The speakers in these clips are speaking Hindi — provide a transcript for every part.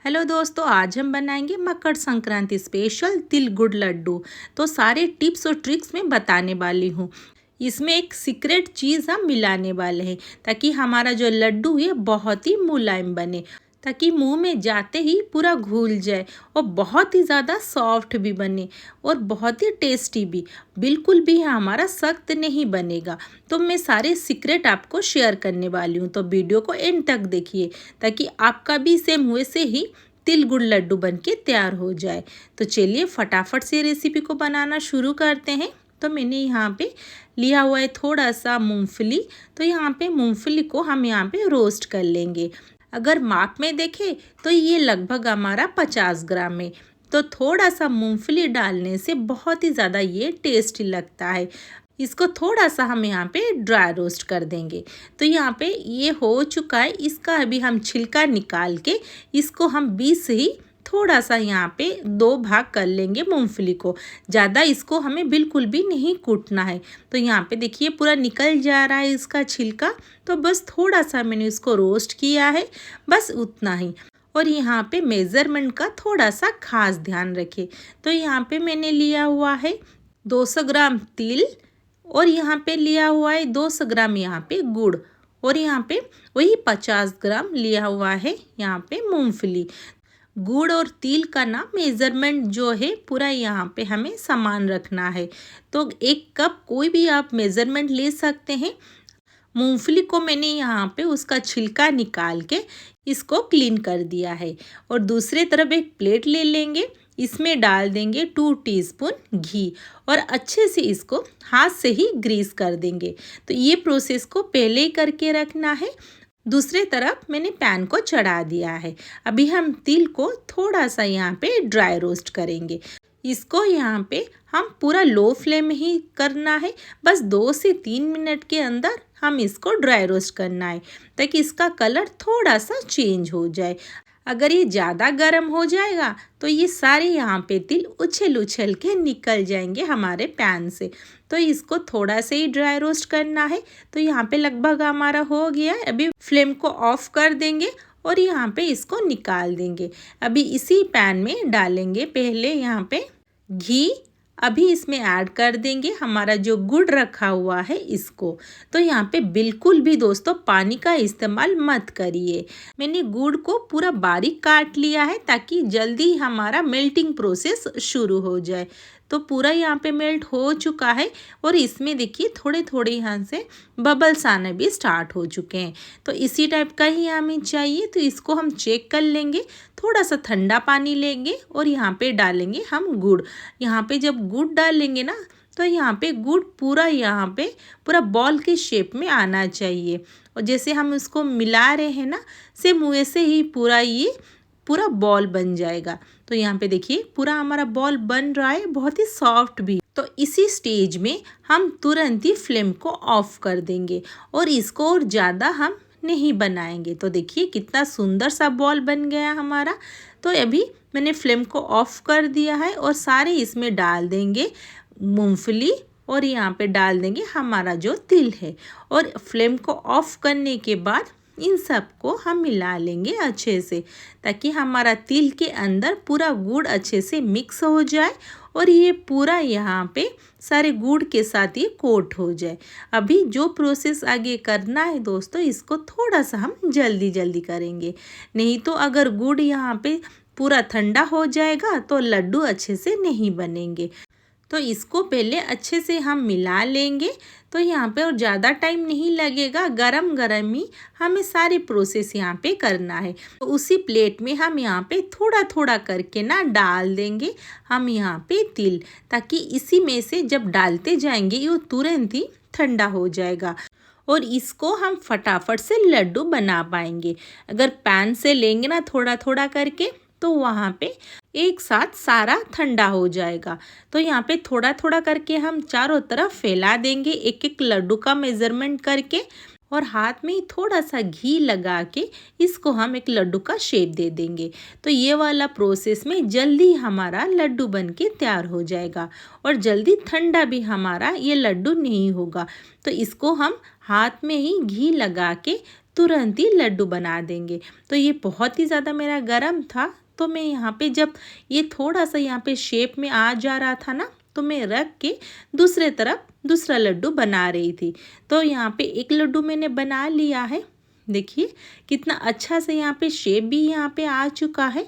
हेलो दोस्तों, आज हम बनाएंगे मकर संक्रांति स्पेशल तिल गुड़ लड्डू। तो सारे टिप्स और ट्रिक्स मैं बताने वाली हूँ। इसमें एक सीक्रेट चीज़ हम मिलाने वाले हैं ताकि हमारा जो लड्डू है बहुत ही मुलायम बने, ताकि मुंह में जाते ही पूरा घुल जाए और बहुत ही ज़्यादा सॉफ्ट भी बने और बहुत ही टेस्टी भी। बिल्कुल भी हमारा सख्त नहीं बनेगा। तो मैं सारे सीक्रेट आपको शेयर करने वाली हूँ, तो वीडियो को एंड तक देखिए ताकि आपका भी सेम वैसे ही तिल गुड़ लड्डू बन के तैयार हो जाए। तो चलिए फटाफट से रेसिपी को बनाना शुरू करते हैं। तो मैंने यहाँ पे लिया हुआ है थोड़ा सा मूंगफली। तो यहाँ पे मूंगफली को हम यहाँ पे रोस्ट कर लेंगे। अगर माप में देखें तो ये लगभग हमारा 50 ग्राम है। तो थोड़ा सा मूंगफली डालने से बहुत ही ज़्यादा ये टेस्टी लगता है। इसको थोड़ा सा हम यहाँ पे ड्राई रोस्ट कर देंगे। तो यहाँ पे ये हो चुका है। इसका अभी हम छिलका निकाल के इसको हम बीच से ही थोड़ा सा यहाँ पे 2 भाग कर लेंगे मूंगफली को। ज़्यादा इसको हमें बिल्कुल भी नहीं कूटना है। तो यहाँ पे देखिए पूरा निकल जा रहा है इसका छिलका। तो बस थोड़ा सा मैंने इसको रोस्ट किया है, बस उतना ही। और यहाँ पे मेज़रमेंट का थोड़ा सा खास ध्यान रखें। तो यहाँ पे मैंने लिया हुआ है 200 ग्राम तिल और यहाँ पे लिया हुआ है 200 ग्राम यहाँ पे गुड़ और यहाँ पे वही 50 ग्राम लिया हुआ है यहाँ पे मूंगफली। गुड़ और तिल का ना मेज़रमेंट जो है पूरा यहाँ पे हमें समान रखना है। तो 1 कप कोई भी आप मेज़रमेंट ले सकते हैं। मूंगफली को मैंने यहाँ पे उसका छिलका निकाल के इसको क्लीन कर दिया है। और दूसरे तरफ एक प्लेट ले लेंगे, इसमें डाल देंगे 2 टीस्पून घी और अच्छे से इसको हाथ से ही ग्रीस कर देंगे। तो ये प्रोसेस को पहले ही करके रखना है। दूसरे तरफ मैंने पैन को चढ़ा दिया है। अभी हम तिल को थोड़ा सा यहाँ पे ड्राई रोस्ट करेंगे। इसको यहाँ पे हम पूरा लो फ्लेम में ही करना है। बस 2 से 3 मिनट के अंदर हम इसको ड्राई रोस्ट करना है ताकि इसका कलर थोड़ा सा चेंज हो जाए। अगर ये ज़्यादा गर्म हो जाएगा तो ये सारे यहाँ पे तिल उछल उछल के निकल जाएंगे हमारे पैन से। तो इसको थोड़ा से ही ड्राई रोस्ट करना है। तो यहाँ पे लगभग हमारा हो गया है। अभी फ्लेम को ऑफ कर देंगे और यहाँ पे इसको निकाल देंगे। अभी इसी पैन में डालेंगे पहले यहाँ पे घी। अभी इसमें ऐड कर देंगे हमारा जो गुड़ रखा हुआ है इसको। तो यहाँ पे बिल्कुल भी दोस्तों पानी का इस्तेमाल मत करिए। मैंने गुड़ को पूरा बारीक काट लिया है ताकि जल्दी हमारा मेल्टिंग प्रोसेस शुरू हो जाए। तो पूरा यहाँ पे मेल्ट हो चुका है और इसमें देखिए थोड़े थोड़े यहाँ से बबल्स आने भी स्टार्ट हो चुके हैं। तो इसी टाइप का ही हमें चाहिए। तो इसको हम चेक कर लेंगे। थोड़ा सा ठंडा पानी लेंगे और यहाँ पे डालेंगे हम गुड़। यहाँ पे जब गुड़ डालेंगे ना तो यहाँ पे गुड़ पूरा यहाँ पे पूरा बॉल के शेप में आना चाहिए। और जैसे हम इसको मिला रहे हैं ना, सेम वैसे ही पूरा ये पूरा बॉल बन जाएगा। तो यहाँ पे देखिए पूरा हमारा बॉल बन रहा है, बहुत ही सॉफ्ट भी। तो इसी स्टेज में हम तुरंत ही फ्लेम को ऑफ कर देंगे और इसको और ज़्यादा हम नहीं बनाएंगे। तो देखिए कितना सुंदर सा बॉल बन गया हमारा। तो अभी मैंने फ्लेम को ऑफ कर दिया है और सारे इसमें डाल देंगे मूंगफली और यहाँ पे डाल देंगे हमारा जो तिल है। और फ्लेम को ऑफ करने के बाद इन सब को हम मिला लेंगे अच्छे से ताकि हमारा तिल के अंदर पूरा गुड़ अच्छे से मिक्स हो जाए और ये पूरा यहाँ पे सारे गुड़ के साथ ये कोट हो जाए। अभी जो प्रोसेस आगे करना है दोस्तों, इसको थोड़ा सा हम जल्दी जल्दी करेंगे। नहीं तो अगर गुड़ यहाँ पे पूरा ठंडा हो जाएगा तो लड्डू अच्छे से नहीं बनेंगे। तो इसको पहले अच्छे से हम मिला लेंगे। तो यहाँ पे और ज़्यादा टाइम नहीं लगेगा, गरम गरम ही हमें सारे प्रोसेस यहाँ पे करना है। तो उसी प्लेट में हम यहाँ पे थोड़ा थोड़ा करके ना डाल देंगे हम यहाँ पे तिल, ताकि इसी में से जब डालते जाएंगे ये तुरंत ही ठंडा हो जाएगा और इसको हम फटाफट से लड्डू बना पाएंगे। अगर पैन से लेंगे ना थोड़ा थोड़ा करके तो वहाँ पे एक साथ सारा ठंडा हो जाएगा। तो यहाँ पे थोड़ा थोड़ा करके हम चारों तरफ फैला देंगे, एक एक लड्डू का मेज़रमेंट करके। और हाथ में थोड़ा सा घी लगा के इसको हम एक लड्डू का शेप दे देंगे। तो ये वाला प्रोसेस में जल्दी हमारा लड्डू बन के तैयार हो जाएगा और जल्दी ठंडा भी हमारा ये लड्डू नहीं होगा। तो इसको हम हाथ में ही घी लगा के तुरंत ही लड्डू बना देंगे। तो ये बहुत ही ज़्यादा मेरा गरम था, तो मैं यहाँ पे जब ये थोड़ा सा यहाँ पे शेप में आ जा रहा था ना, तो मैं रख के दूसरे तरफ दूसरा लड्डू बना रही थी। तो यहाँ पे एक लड्डू मैंने बना लिया है। देखिए कितना अच्छा से यहाँ पे शेप भी यहाँ पे आ चुका है।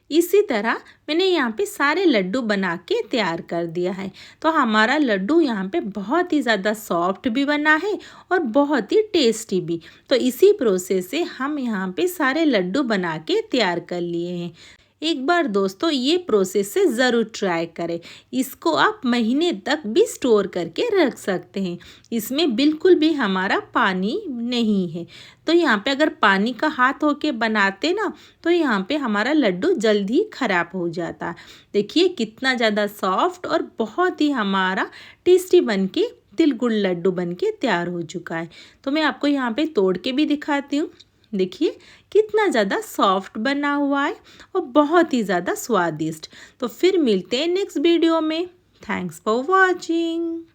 इसी तरह मैंने यहाँ पे सारे लड्डू बना के तैयार कर दिया है। तो हमारा लड्डू यहाँ पे बहुत ही ज़्यादा सॉफ्ट भी बना है और बहुत ही टेस्टी भी। तो इसी प्रोसेस से हम यहाँ पे सारे लड्डू बना के तैयार कर लिए हैं। एक बार दोस्तों ये प्रोसेस से ज़रूर ट्राई करें। इसको आप महीने तक भी स्टोर करके रख सकते हैं। इसमें बिल्कुल भी हमारा पानी नहीं है। तो यहाँ पे अगर पानी का हाथ होके बनाते ना, तो यहाँ पे हमारा लड्डू जल्दी ही ख़राब हो जाता। देखिए कितना ज़्यादा सॉफ्ट और बहुत ही हमारा टेस्टी बन के तिल गुड़ लड्डू बन के तैयार हो चुका है। तो मैं आपको यहाँ पे तोड़ के भी दिखाती हूँ। देखिए कितना ज़्यादा सॉफ्ट बना हुआ है और बहुत ही ज़्यादा स्वादिष्ट। तो फिर मिलते हैं नेक्स्ट वीडियो में। Thanks for watching.